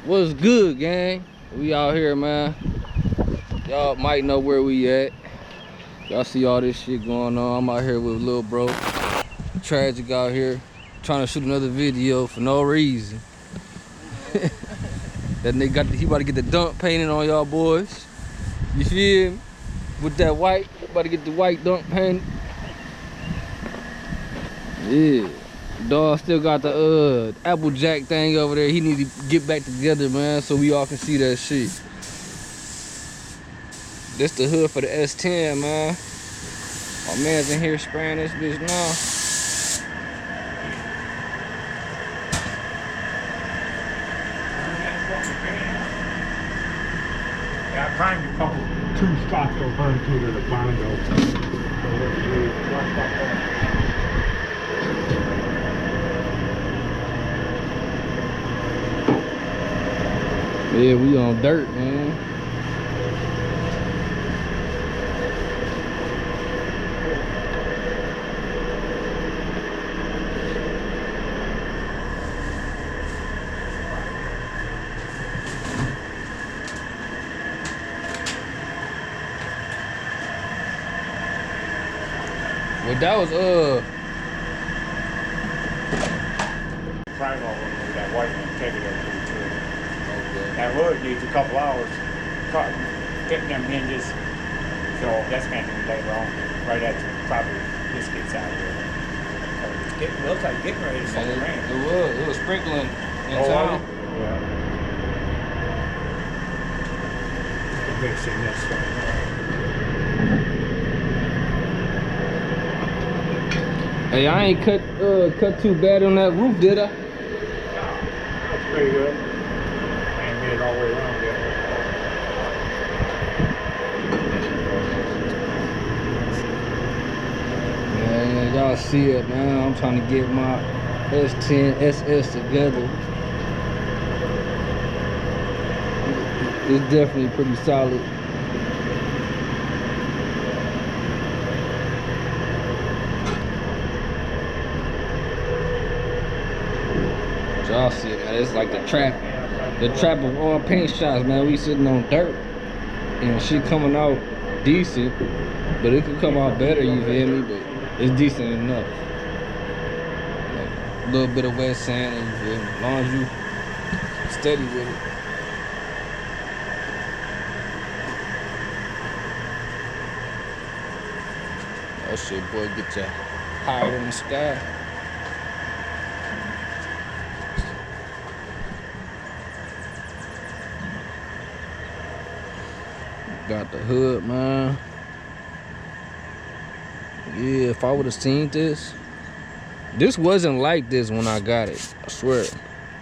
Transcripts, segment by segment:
What's good, gang? We out here, man. Y'all might know where we at. Y'all see all this shit going on. I'm out here with little bro. Tragic out here. Trying to shoot another video for no reason. That nigga he about to get the dunk painted on y'all boys. You feel me? With that white, about to get the white dunk painted. Yeah. Dog still got the Applejack thing over there. He need to get back together, man, so we all can see that shit. This the hood for the S10, man. My man's in here spraying this bitch now. Yeah, I climbed a couple, 2 spots over onto the bondo. Yeah, we on dirt, man. Well, that was Prime over with that white one, take it over to it. Okay. That wood needs a couple hours fitting them hinges. So that's gonna be later on, right after probably this gets out here. It looks like getting ready to start to rain. It was sprinkling in town. Yeah. The big thing that's Hey, I ain't cut too bad on that roof, did I? that's pretty good. I ain't made it all the way around yet. Man, y'all see it, man. I'm trying to get my S10 SS together. It's definitely pretty solid. Y'all see it, man. It's like the trap of all paint shops, man. We sitting on dirt and shit coming out decent, but it could come out better, you feel me? But it's decent enough. Like a little bit of wet sand, you feel me? As long as you steady with it. That shit, boy, get you higher in the sky. Got the hood, man. Yeah, if I would have seen this wasn't like this when I got it. I swear.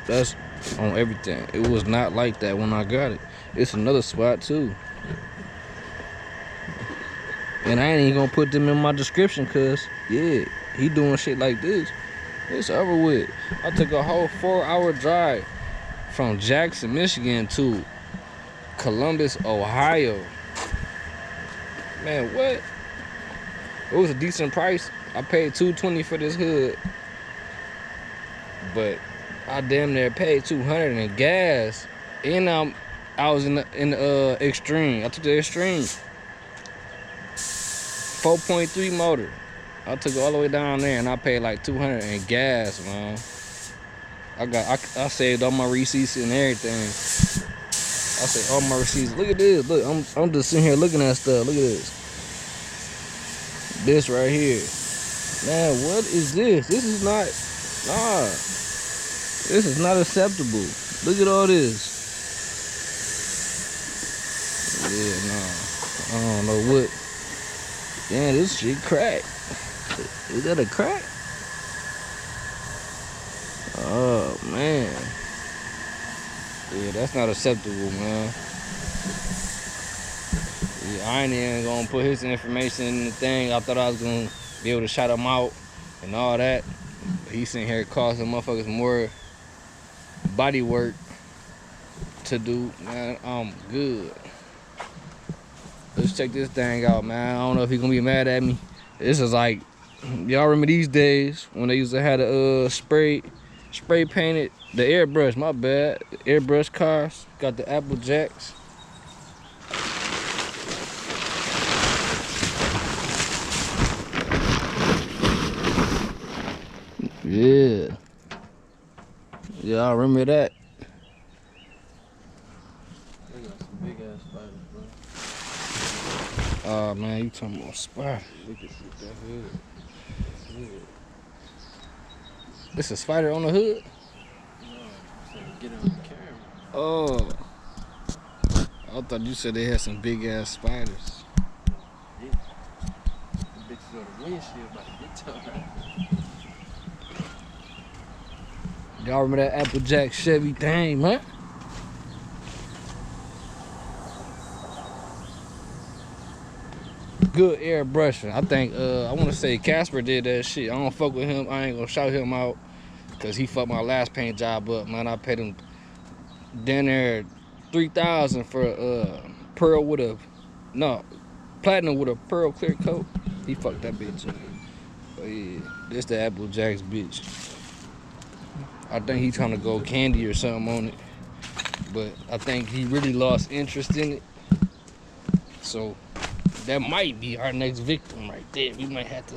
That's on everything. It was not like that when I got it. It's another spot too. And I ain't even gonna put them in my description, cause yeah, he doing shit like this. It's over with. I took a whole 4-hour drive from Jackson, Michigan to Columbus, Ohio. Man, what? It was a decent price. I paid $220 for this hood, but I damn near paid $200 in gas. And I was in the extreme. I took the extreme. 4.3 motor. I took it all the way down there, and I paid like $200 in gas, man. I saved all my receipts and everything. I say all my receipts. Look at this. Look, I'm just sitting here looking at stuff. Look at this. This right here. Man, what is this? This is not. Nah. This is not acceptable. Look at all this. Yeah, nah. I don't know what. Damn, this shit crack. Is that a crack? Oh man. Yeah, that's not acceptable, man. Yeah, I ain't even gonna put his information in the thing. I thought I was gonna be able to shout him out and all that. But he's sitting here costing motherfuckers more body work to do. Man, I'm good. Let's check this thing out, man. I don't know if he's gonna be mad at me. This is like, y'all remember these days when they used to have the spray Spray painted the airbrush, my bad. The airbrush cars. Got the Apple Jacks. Yeah. Yeah, I remember that. They got some big ass spiders, bro. Oh man, you talking about spider. Look at that hood. Hood. This a spider on the hood? No, so get it on the camera. Oh. I thought you said they had some big ass spiders. Yeah. The bitches on the windshield about to get to her. Y'all remember that Applejack Chevy thing, man? Good airbrushing. I think I want to say Casper did that shit. I don't fuck with him. I ain't gonna shout him out because he fucked my last paint job up, man. I paid him down there $3,000 for pearl with a platinum with a pearl clear coat. He fucked that bitch up. But yeah, this the Applejack's bitch. I think he trying to go candy or something on it, but I think he really lost interest in it. So that might be our next victim right there. We might have to.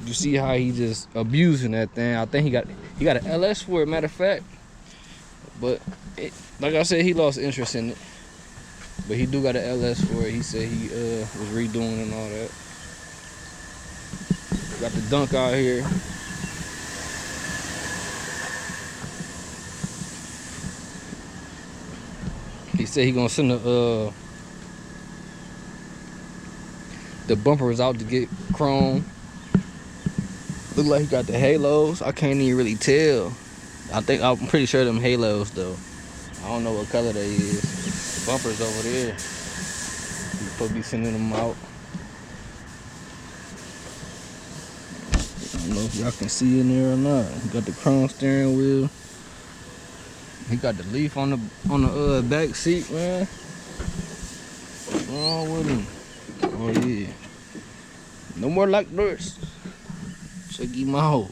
You see how he just abusing that thing? I think he got an LS for it, matter of fact. But like I said, he lost interest in it. But he do got an LS for it. He said he was redoing and all that. Got the dunk out here. He said he gonna send the bumpers out to get chrome. Look like he got the halos. I can't even really tell. I'm pretty sure them halos though. I don't know what color they is. The bumpers over there. He's supposed to be sending them out. I don't know if y'all can see in there or not. He got the chrome steering wheel. He got the leaf on the back seat, man. What's wrong with him? Oh yeah. No more like this. Check him out.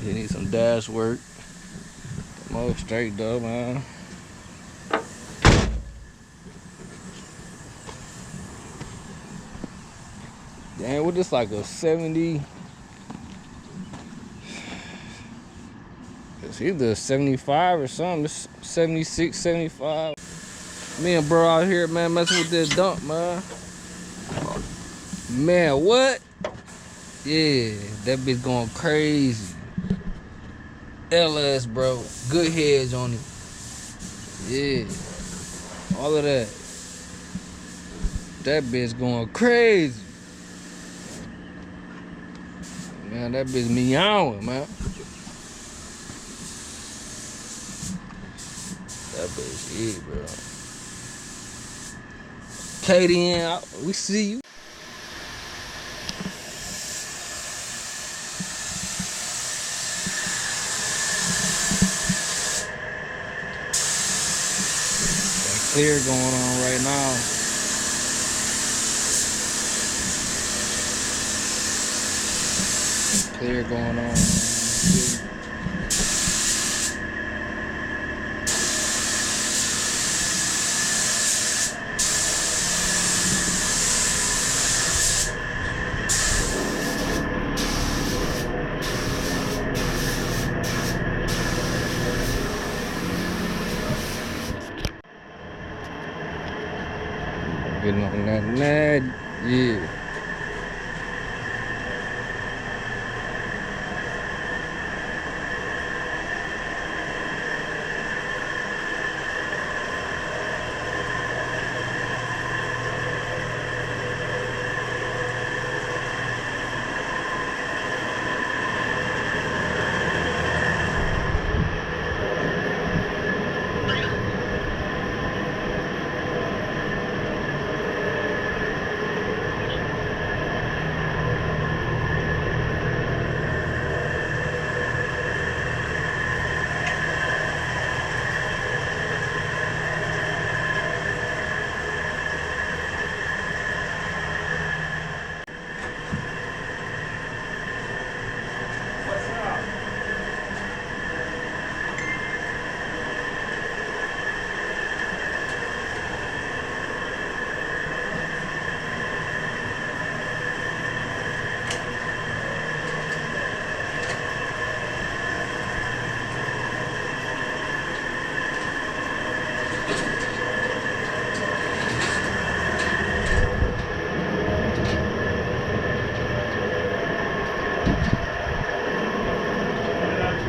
He needs some dash work. More straight though, man. Damn, what this like a 70? It's either 75 or something. It's 76, 75. Me and bro out here, man, messing with this dump, man. Man, what? Yeah, that bitch going crazy. LS, bro. Good heads on it. Yeah. All of that. That bitch going crazy. Man, that bitch meowing, man. That bitch, yeah, bro. Katie, we see you. Got clear going on right now. Clear going on. Getting on that nag, yeah.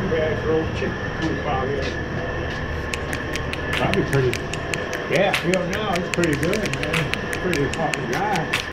Bass road chick coop out here. Probably pretty. Yeah, I feel now it's pretty good, man. Pretty fucking guy.